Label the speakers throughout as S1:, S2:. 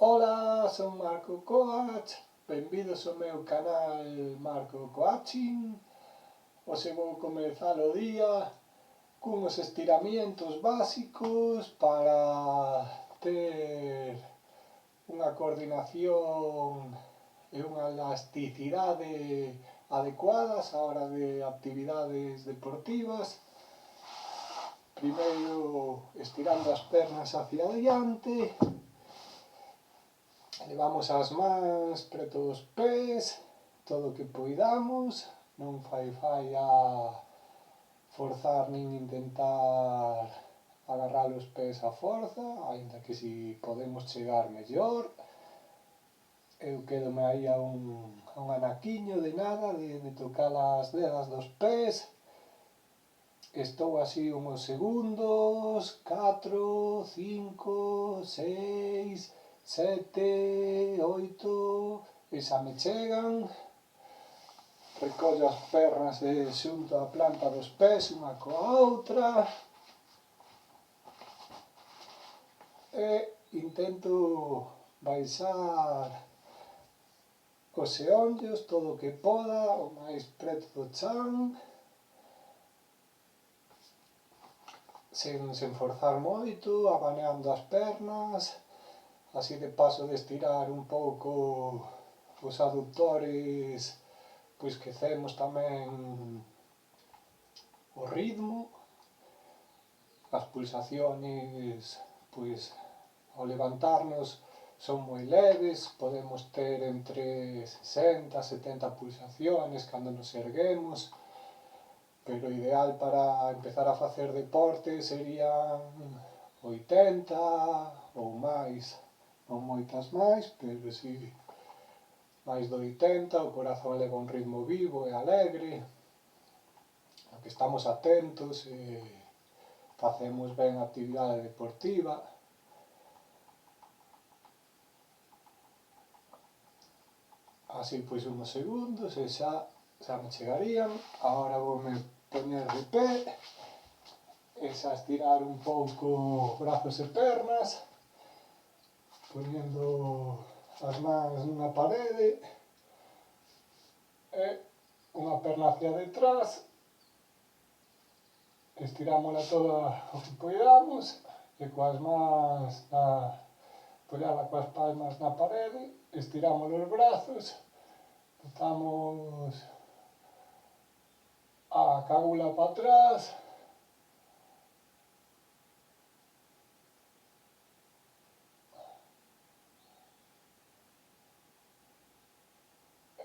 S1: Ola, son Marco Coach, benvidos ao meu canal Marco Coaching. Hoxe vou comezar o día cunhos estiramientos básicos para ter unha coordinación e unha elasticidade adecuadas á hora de actividades deportivas. Primeiro estirando as pernas hacia adiante. Levamos as mans preto dos pés, todo o que poidamos, non fai falla forzar nin intentar agarrar os pés a forza, aínda que si podemos chegar mellor. Eu quedome aí a un anaquiño de nada, de tocar as dedas dos pés. Estou así uns segundos, 4, 5, 6, 7, 8, e xa me chegan. Recollo as pernas e xunto a planta dos pés unha coa outra. E intento baixar os xeonllos todo o que poda, o máis preto do chan, sen forzar moito, abaneando as pernas, así de paso de estirar un pouco os aductores, pois que cemos tamén o ritmo. As pulsaciones, pois ao levantarnos son moi leves, podemos ter entre 60 e 70 pulsaciones cando nos erguemos, pero o ideal para empezar a facer deporte serían 80 ou máis, non moitas máis, pero si máis de 80, o corazón leva un ritmo vivo e alegre, no que estamos atentos e facemos ben a actividade deportiva. Así pois uns segundos e xa me chegarían. Agora voume poñer de pé e xa estirar un pouco brazos e pernas, poñendo as mans nunha parede e unha perna hacia detrás. Estirámola toda o que poidamos e coas mans apoiada coas palmas na parede, estiramos os brazos, botamos a cábula para atrás,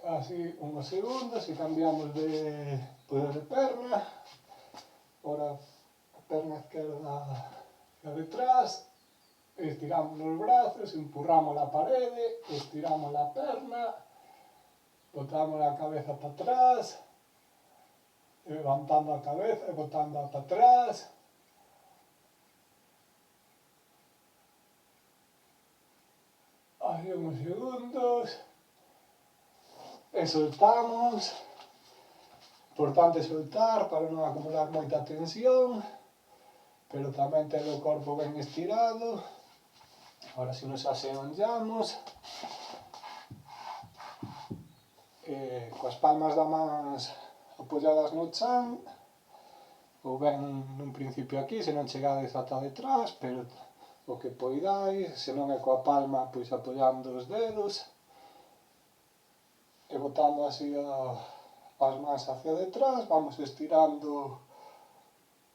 S1: así uns segundos e cambiamos de perna. Ora a perna esquerda hacia detrás, estiramos os brazos, empurramos a parede, estiramos a perna, botamos a cabeza para atrás, levantando a cabeza e botando para atrás. Así uns segundos e soltamos. Importante soltar para non acumular moita tensión, pero tamén ter o corpo ben estirado. Agora si nos aseonllamos, coas palmas das mans apoiadas no chan, ou ben nun principio aquí, se non chegades ata detrás, pero o que poidáis, se non é coa palma, pois apoiando os dedos, e botando así as mans hacia detrás, vamos estirando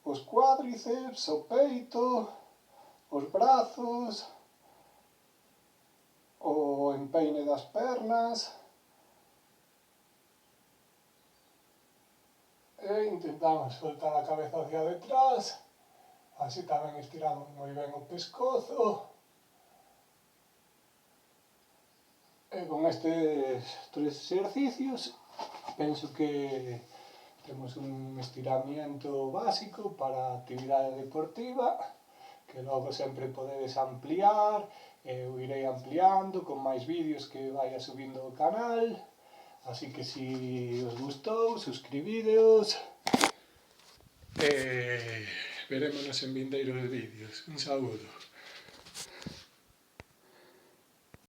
S1: os cuádriceps, o peito, os brazos, o empeine das pernas, e intentamos soltar a cabeza hacia detrás, así tamén estiramos moi ben o pescozo. E con estes 3 exercicios penso que temos un estiramiento básico para a actividade deportiva, que logo sempre podedes ampliar, eu irei ampliando con máis vídeos que vaya subindo ao canal, así que si os gustou, suscribídeos e verémonos en vindeiros vídeos. Un saúdo.